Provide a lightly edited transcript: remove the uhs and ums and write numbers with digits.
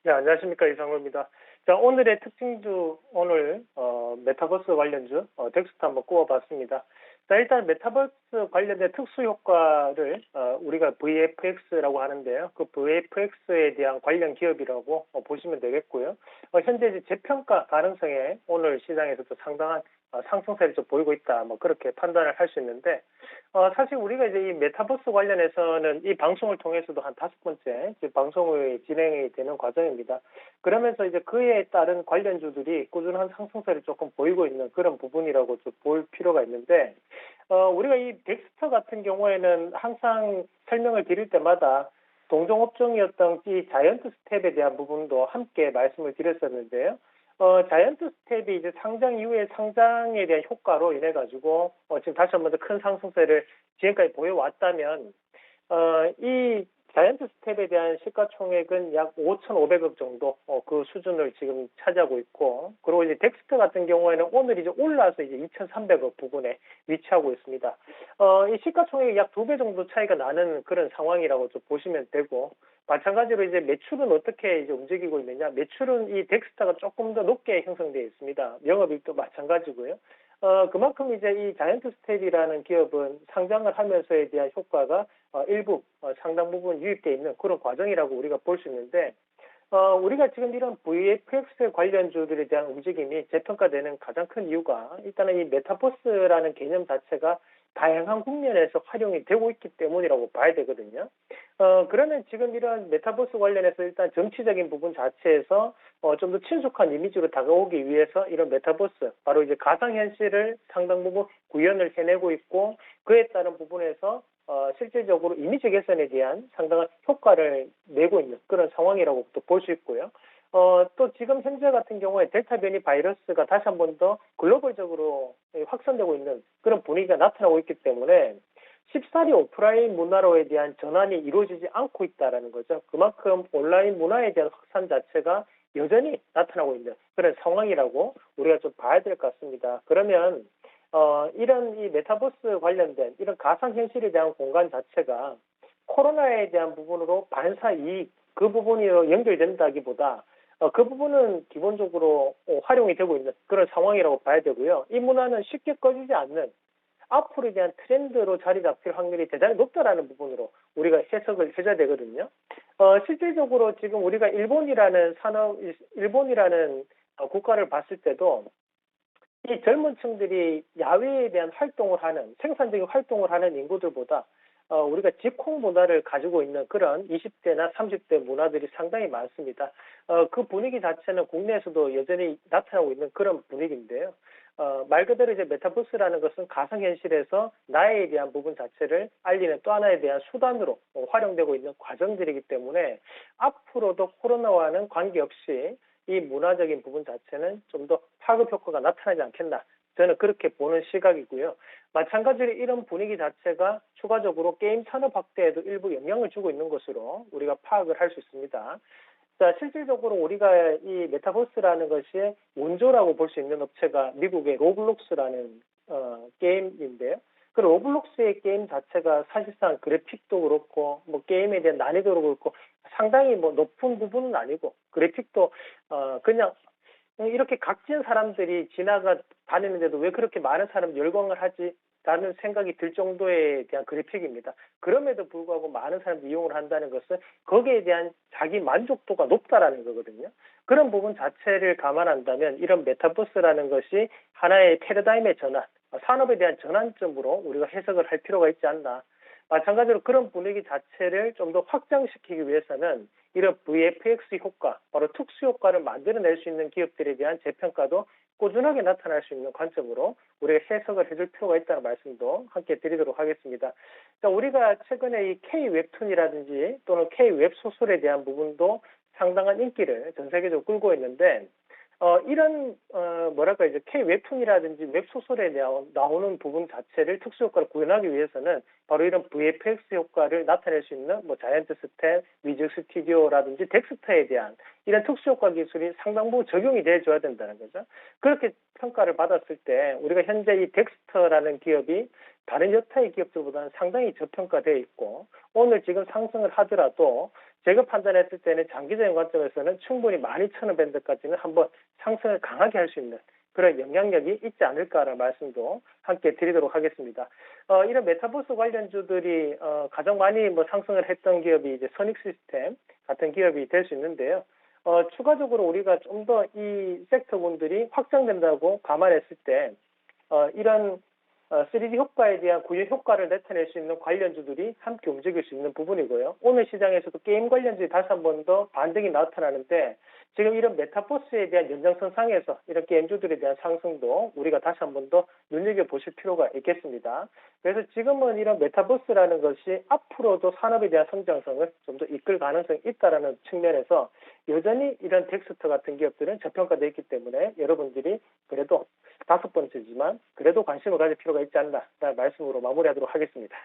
네, 안녕하십니까. 이상호입니다. 자, 오늘의 특징주, 오늘, 메타버스 관련주, 텍스트 한번 꼽아봤습니다. 자, 일단 메타버스 관련된 특수 효과를, 우리가 VFX라고 하는데요. 그 VFX에 대한 관련 기업이라고 보시면 되겠고요. 현재 이제 재평가 가능성에 오늘 시장에서도 상당한 상승세를 좀 보이고 있다. 뭐, 그렇게 판단을 할 수 있는데, 사실 우리가 이제 이 메타버스 관련해서는 이 방송을 통해서도 한 5번째 방송이 진행이 되는 과정입니다. 그러면서 이제 그에 따른 관련주들이 꾸준한 상승세를 조금 보이고 있는 그런 부분이라고 좀 볼 필요가 있는데, 우리가 이 덱스터 같은 경우에는 항상 설명을 드릴 때마다 동종업종이었던 이 자이언트 스텝에 대한 부분도 함께 말씀을 드렸었는데요. 자이언트 스텝이 이제 상장 이후에 상장에 대한 효과로 인해 가지고 지금 다시 한 번 더 큰 상승세를 지금까지 보여왔다면 이 자이언트 스텝에 대한 시가총액은 약 5,500억 정도 그 수준을 지금 차지하고 있고, 그리고 이제 덱스터 같은 경우에는 오늘 이제 올라서 이제 2,300억 부근에 위치하고 있습니다. 이 시가총액이 약 2배 정도 차이가 나는 그런 상황이라고 좀 보시면 되고, 마찬가지로 이제 매출은 어떻게 이제 움직이고 있느냐? 매출은 이 덱스터가 조금 더 높게 형성되어 있습니다. 영업이익도 마찬가지고요. 그만큼 이제 이 자이언트 스텝이라는 기업은 상장을 하면서에 대한 효과가 일부 상당 부분 유입되어 있는 그런 과정이라고 우리가 볼 수 있는데, 우리가 지금 이런 VFX 관련주들에 대한 움직임이 재평가되는 가장 큰 이유가 일단은 이 메타버스라는 개념 자체가 다양한 국면에서 활용이 되고 있기 때문이라고 봐야 되거든요. 그러면 지금 이런 메타버스 관련해서 일단 정치적인 부분 자체에서 좀 더 친숙한 이미지로 다가오기 위해서 이런 메타버스, 바로 이제 가상현실을 상당 부분 구현을 해내고 있고, 그에 따른 부분에서 실질적으로 이미지 개선에 대한 상당한 효과를 내고 있는 그런 상황이라고 또 볼 수 있고요. 또 지금 현재 같은 경우에 델타 변이 바이러스가 다시 한 번 더 글로벌적으로 확산되고 있는 그런 분위기가 나타나고 있기 때문에 쉽사리 오프라인 문화로에 대한 전환이 이루어지지 않고 있다는 거죠. 그만큼 온라인 문화에 대한 확산 자체가 여전히 나타나고 있는 그런 상황이라고 우리가 좀 봐야 될 것 같습니다. 그러면 이런 이 메타버스 관련된 이런 가상현실에 대한 공간 자체가 코로나에 대한 부분으로 반사 이익 그 부분이 연결된다기보다 그 부분은 기본적으로 활용이 되고 있는 그런 상황이라고 봐야 되고요. 이 문화는 쉽게 꺼지지 않는 앞으로에 대한 트렌드로 자리 잡힐 확률이 대단히 높다라는 부분으로 우리가 해석을 해줘야 되거든요. 실질적으로 지금 우리가 일본이라는 국가를 봤을 때도 이 젊은 층들이 야외에 대한 활동을 하는, 생산적인 활동을 하는 인구들보다 우리가 직콩 문화를 가지고 있는 그런 20대나 30대 문화들이 상당히 많습니다. 그 분위기 자체는 국내에서도 여전히 나타나고 있는 그런 분위기인데요. 말 그대로 이제 메타버스라는 것은 가상현실에서 나에 대한 부분 자체를 알리는 또 하나에 대한 수단으로 활용되고 있는 과정들이기 때문에 앞으로도 코로나와는 관계없이 이 문화적인 부분 자체는 좀 더 파급 효과가 나타나지 않겠나. 저는 그렇게 보는 시각이고요. 마찬가지로 이런 분위기 자체가 추가적으로 게임 산업 확대에도 일부 영향을 주고 있는 것으로 우리가 파악을 할 수 있습니다. 자, 실질적으로 우리가 이 메타버스라는 것이 원조라고 볼 수 있는 업체가 미국의 로블록스라는 게임인데요. 그 로블록스의 게임 자체가 사실상 그래픽도 그렇고 뭐 게임에 대한 난이도도 그렇고 상당히 뭐 높은 부분은 아니고 그래픽도 그냥 이렇게 각진 사람들이 지나가 다니는데도 왜 그렇게 많은 사람 열광을 하지? 라는 생각이 들 정도에 대한 그래픽입니다. 그럼에도 불구하고 많은 사람들이 이용을 한다는 것은 거기에 대한 자기 만족도가 높다라는 거거든요. 그런 부분 자체를 감안한다면 이런 메타버스라는 것이 하나의 패러다임의 전환, 산업에 대한 전환점으로 우리가 해석을 할 필요가 있지 않나. 마찬가지로 그런 분위기 자체를 좀 더 확장시키기 위해서는 이런 VFX 효과, 바로 특수 효과를 만들어낼 수 있는 기업들에 대한 재평가도 꾸준하게 나타날 수 있는 관점으로 우리가 해석을 해줄 필요가 있다는 말씀도 함께 드리도록 하겠습니다. 자, 우리가 최근에 이 K-웹툰이라든지 또는 K-웹소설에 대한 부분도 상당한 인기를 전 세계적으로 끌고 있는데, 이런 뭐랄까 이제 K-웹툰이라든지 웹소설에 나오는 부분 자체를 특수효과를 구현하기 위해서는 바로 이런 VFX 효과를 나타낼 수 있는 뭐 자이언트 스텝, 위즈 스튜디오라든지 덱스터에 대한 이런 특수효과 기술이 상당 부분 적용이 돼줘야 된다는 거죠. 그렇게 평가를 받았을 때 우리가 현재 이 덱스터라는 기업이 다른 여타의 기업들보다는 상당히 저평가되어 있고 오늘 지금 상승을 하더라도 제가 판단했을 때는 장기적인 관점에서는 충분히 12,000원 밴드까지는 한번 상승을 강하게 할 수 있는 그런 영향력이 있지 않을까라는 말씀도 함께 드리도록 하겠습니다. 이런 메타버스 관련주들이 가장 많이 상승을 했던 기업이 이제 선익 시스템 같은 기업이 될 수 있는데요. 추가적으로 우리가 좀 더 이 섹터군들이 확장된다고 감안했을 때 이런 3D 효과에 대한 구현 효과를 나타낼 수 있는 관련주들이 함께 움직일 수 있는 부분이고요. 오늘 시장에서도 게임 관련주들이 다시 한 번 더 반등이 나타나는데 지금 이런 메타버스에 대한 연장선상에서 이런 게임주들에 대한 상승도 우리가 다시 한 번 더 눈여겨보실 필요가 있겠습니다. 그래서 지금은 이런 메타버스라는 것이 앞으로도 산업에 대한 성장성을 좀 더 이끌 가능성이 있다는 측면에서 여전히 이런 덱스터 같은 기업들은 저평가되어 있기 때문에 여러분들이 그래도 5번째지만 그래도 관심을 가질 필요가 있지 않나라는 말씀으로 마무리하도록 하겠습니다.